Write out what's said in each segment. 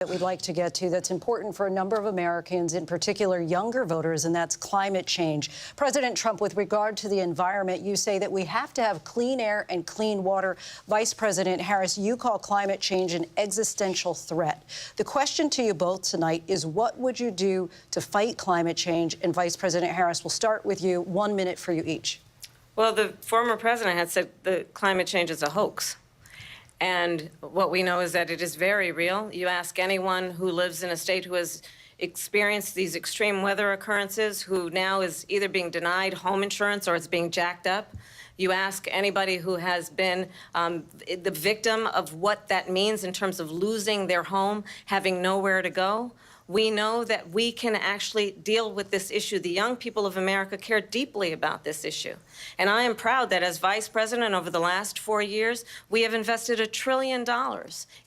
that we'd like to get to that's important for a number of Americans, in particular younger voters, and that's climate change. President Trump, with regard to the environment, you say that we have to have clean air and clean water. Vice President Harris, you call climate change an existential threat. The question to you both tonight is, what would you do to fight climate change? And Vice President Harris, we'll start with you. 1 minute for you each. Well, the former president had said that climate change is a hoax. And what we know is that it is very real. You ask anyone who lives in a state who has experienced these extreme weather occurrences, who now is either being denied home insurance or it's being jacked up. You ask anybody who has been the victim of what that means in terms of losing their home, having nowhere to go. We know that we can actually deal with this issue. The young people of America care deeply about this issue. And I am proud that as Vice President over the last 4 years, we have invested $1 trillion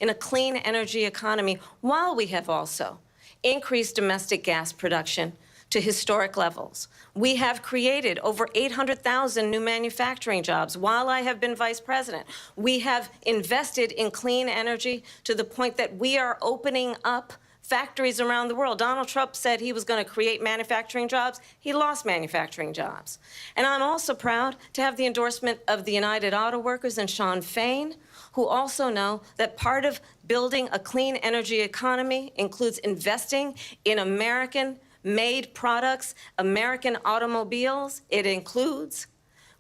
in a clean energy economy, while we have also increased domestic gas production to historic levels. We have created over 800,000 new manufacturing jobs while I have been Vice President. We have invested in clean energy to the point that we are opening up factories around the world. Donald Trump said he was going to create manufacturing jobs. He lost manufacturing jobs. And I'm also proud to have the endorsement of the United Auto Workers and Sean Fain, who also know that part of building a clean energy economy includes investing in American-made products, American automobiles. It includes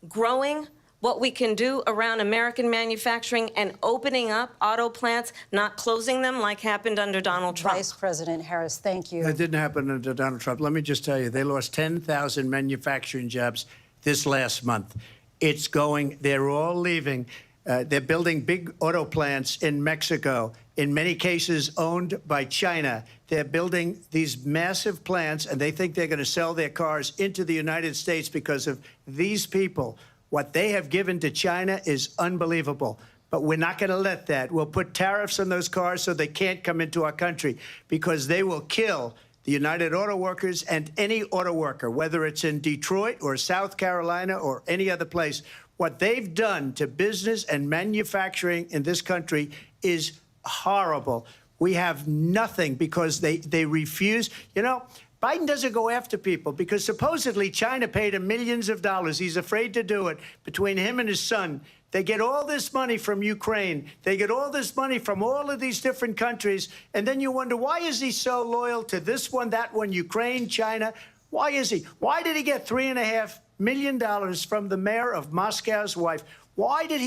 growing what we can do around American manufacturing and opening up auto plants, not closing them like happened under Donald Trump. Vice President Harris, thank you. That didn't happen under Donald Trump. Let me just tell you, they lost 10,000 manufacturing jobs this last month. It's going, they're all leaving. They're building big auto plants in Mexico, in many cases owned by China. They're building these massive plants, and they think they're going to sell their cars into the United States because of these people. What they have given to China is unbelievable. But we're not going to let that. We'll put tariffs on those cars so they can't come into our country, because they will kill the United Auto Workers and any auto worker, whether it's in Detroit or South Carolina or any other place. What they've done to business and manufacturing in this country is horrible. We have nothing because they refuse. You know, Biden doesn't go after people because supposedly China paid him millions of dollars. He's afraid to do it. Between him and his son, they get all this money from Ukraine. They get all this money from all of these different countries. And then you wonder, why is he so loyal to this one, that one, Ukraine, China? Why is he? Why did he get $3.5 million from the mayor of Moscow's wife? Why did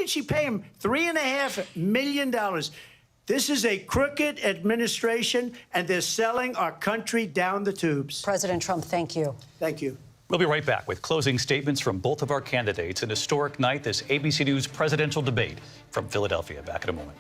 she pay him $3.5 million? This is a crooked administration, and they're selling our country down the tubes. President Trump, thank you. Thank you. We'll be right back with closing statements from both of our candidates. An historic night, this ABC News presidential debate from Philadelphia. Back in a moment.